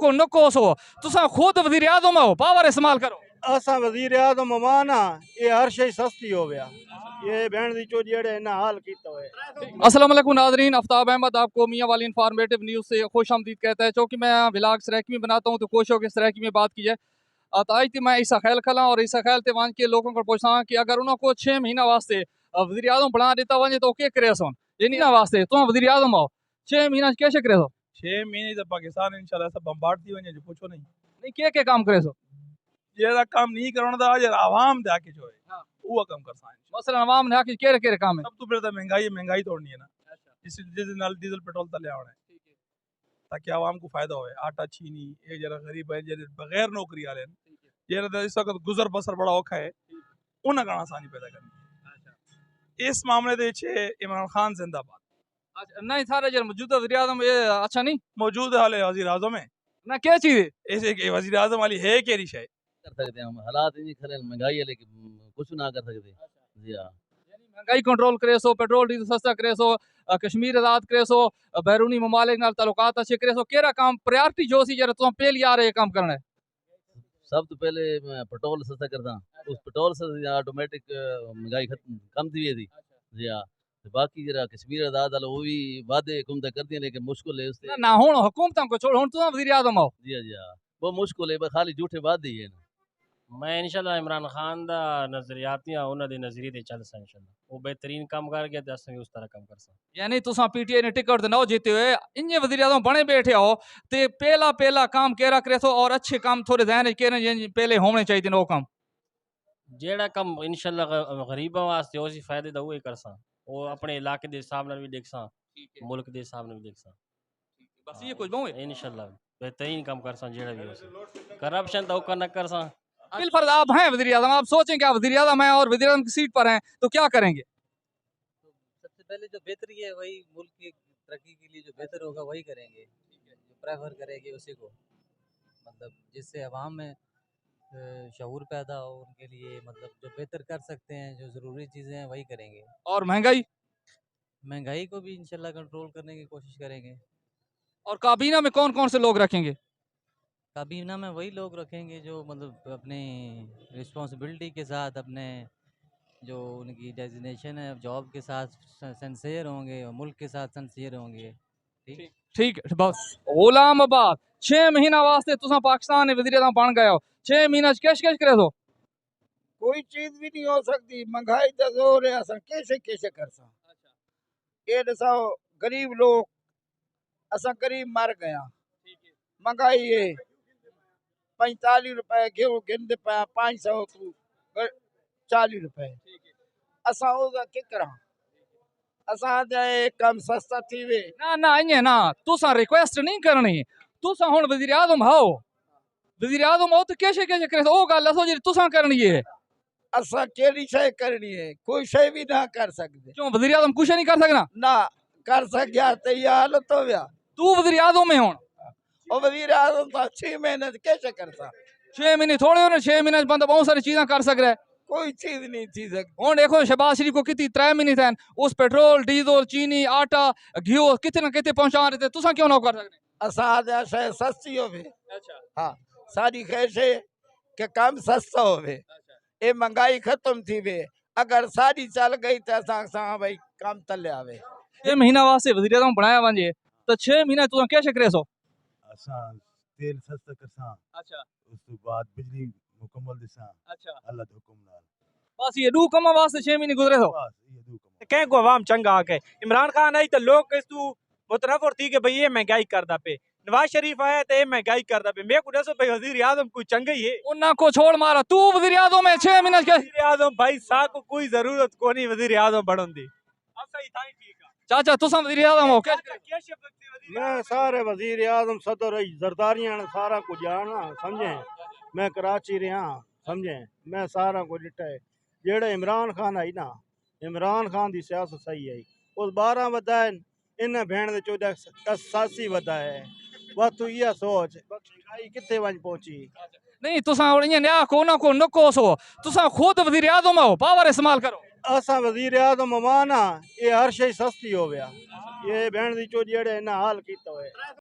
को नकोसो तुसा खुद वजीर आज़म हो पावर इस्तेमाल करो असा वजीर आज़म माना ये हर शे सस्ती हो गया ये बहन दी चो जेड़े ना हाल कीता है। अस्सलाम वालेकुम नाज़रीन, आफ्ताब अहमद आपको मियाँ वाली इंफॉर्मेटिव न्यूज़ से खुश आमदीद कहता है। चूँकि मैं व्लॉग सराकी में बनाता हूँ तो कोशिश हो कि सराकी में बात की जाए। तो आज मैं ईसा खैल खला और ईसा खैल ते वहाँ के लोगों को पूछा कि अगर उन्होंने 6 महीना वास्ते वज़ीर आज़म बना देता वजे तो क्या करे सोन यानी ना वास्ते तुम वज़ीर आज़म आओ 6 महीना कैसे करे सो 6 महीने तो पाकिस्तान इंशाल्लाह सब बम्बार्ड थी वने जो पूछो नहीं क्या काम करे सो जेड़ा काम नहीं करण दा जे आवाम दे आके जो है वो काम कर सा मसलन आवाम ने आके केरे काम है सब तो पहले तो महंगाई तोड़नी है ना जिस नाल डीजल पेट्रोल तले आना है ताकि आवाम को फायदा होए आटा चीनी ये जरा गरीब है जे बगैर नौकरी वाले जे इस वक्त गुजर बसर बड़ा औखा है उन्हें का आसानी पैदा करनी इस मामले दे छे इमरान खान जिंदाबाद अच्छा नहीं सारे जो मौजूदा वज़ीर आज़म ये अच्छा नहीं मौजूद हाले वजीर आजम है ना क्या चीज है ऐसे वजीर आजम वाली है केरी शय कर सकते हैं हम हालात इन्हीं खरे महंगाई है लेकिन कुछ ना कर सकते जी हाँ महंगाई कंट्रोल करे सो पेट्रोल डीजल सस्ता करे सो कश्मीर आजाद करे सो बैरूनी ममालिक नाल ताल्लुकात अच्छे करे सो केरा काम प्रायोरिटी जो सी जरा तुम पहले आ रहे काम करना है सब तो पहले मैं पेट्रोल सस्ता करता उस पेट्रोल से ऑटोमेटिक महंगाई खत्म कम थी थी जी हाँ बाकी जरा कश्मीर आजाद वाला वो भी वादे हुकूमत कर दिए लेकिन मुश्किल है उससे ना हुन हुकूमत को छोड़ हुन तुम वज़ीर आज़म आओ जी हाँ वो मुश्किल है बस खाली झूठे वादे ही है ना मैं इंशाल्लाह इमरान खान दा नजरियातियां उन्हां दे नजरिए ते चल सा इंशाल्लाह वो बेहतरीन काम कर गया ते असां भी उस तरह काम कर सा यानी तुसा पीटीआई ने टिकट ना जीते हुए इन्ने वज़ीर आज़म बने बैठे हो ते पहला काम केरा करे सो और अच्छे काम थोड़े ज़हन केरे पहले होने चाहिए वो काम जेड़ा काम इंशाल्लाह गरीबां वास्ते उसी फायदे दा वो कर सा वो अपने इलाके दे हिसाब नाल भी देख सा मुल्क दे हिसाब नाल भी देख सा बस ये कुछ बहु इंशाल्लाह बेहतरीन काम कर सा जेड़ा भी हो करप्शन तो कर न कर सा बिलफर्ज आप हैं वज़ीर आज़म आप सोचें कि आप वज़ीर आज़म हैं और वज़ीर आज़म की सीट पर हैं तो क्या करेंगे सबसे पहले जो बेहतरी है वही मुल्क की तरक्की के लिए जो बेहतर होगा वही करेंगे जो प्रेफर करेंगे उसी को मतलब जिससे अवाम में शऊर पैदा हो उनके लिए मतलब जो बेहतर कर सकते हैं जो ज़रूरी चीज़ें हैं वही करेंगे और महंगाई को भी इंशाल्लाह कंट्रोल करने की कोशिश करेंगे और काबीना में कौन कौन से लोग रखेंगे काबीना में वही लोग रखेंगे जो मतलब अपनी रिस्पॉन्सिबिलिटी के साथ अपने जो उनकी डेजिग्नेशन है जॉब के साथ सिंसियर होंगे और मुल्क के साथ सिंसियर होंगे ठीक बस गुलाम आबाद 6 महीना वास्ते तुसा पाकिस्तान ने वज़ीर आज़म बन गए हो 6 महीना कैश करे सो कोई चीज भी नहीं हो सकती महंगाई का जोर है असा कैसे कैसे कर सा ये दसाओ गरीब लोग असा गरीब मर गया महंगाई है 45 रुपए गेहूं गिनते पे 500 तू 40 रुपए असा ओदा के करा असा जाए कम सस्ता थी वे ना इन्हें ना तुसा रिक्वेस्ट नहीं करनी तुसा हुन वज़ीर आज़म हो तो कैसे करे ओ गल असो जी तुसा करनी है असा केड़ी शय करनी है कोई शय भी ना कर सकते क्यों वज़ीर आज़म कुछ नहीं कर सकना ना कर सकया तो ये हालत हो गया तू वज़ीर आज़म में हुन और वज़ीर आज़म तो 6 महीने कैसे करता 6 महीने थोड़े होने 6 महीने बंदा बहुत सारी चीजें कर सक रहा है कोई चीज नहीं थी सकती हुन देखो शहबाज शरीफ को कितनी 3 महीने थे उस पेट्रोल डीजल चीनी आटा घी कितने ना कितने पहुंचा रहे थे तुसा क्यों ना कर सकते असा आजा शय सस्ती होवे अच्छा हाँ सारी ख्वाहिश है कि काम सस्ता होवे ये महंगाई खत्म थी वे अगर सारी चल गई तो असा भाई काम तले आवे 6 महीना वास्ते वज़ीर आज़म बनाया वंजे तो 6 महीना तुसा कैसे करे सो असा तेल सस्ता करसा अच्छा उस तो बाद बिजली मुकम्मल दिसा अच्छा अल्लाह दे हुक्म नाल बस ये दू कमा वास्ते 6 महीने गुजरे सो बस ये दो कम कहीं को अवाम चंगा आ गए इमरान खान आई तो लोग इस तू मुतनफर थी कि भाई ये महंगाई करदा पे नवाज शरीफ आया तो ये महंगाई करदा पे मैं को दसो भाई वजीर आजम कोई चंगा ही है उन्ना को छोड़ मारा तू वज़ीर आज़म में 6 महीने के वजीर आजम भाई सा को कोई जरूरत को नहीं वजीर आजम बनन दी अब सही था ठीक है चाचा तुसा वज़ीर आज़म हो क्या शब्द वजीर मैं सारे वजीर आजम सदर जरदारियां सारा कुछ जाना समझे मैं कराची रहा समझे मैं सारा कुछ डिटा है जेड़ा इमरान खान आई ना इमरान खान की सियासत सही आई उस 12 वधाए इन भेण दे 14 वधाए बस तू ये सोच महंगाई कितने वंज पहुंची नहीं तुसा इन्हें न्या को ना को नकोसो तुसा खुद वज़ीर आज़म हो पावर इस्तेमाल करो असा वजीर आजम माना ये हर शे सस्ती हो गया ये भेण दी चो जेड़े ना हाल कीता है।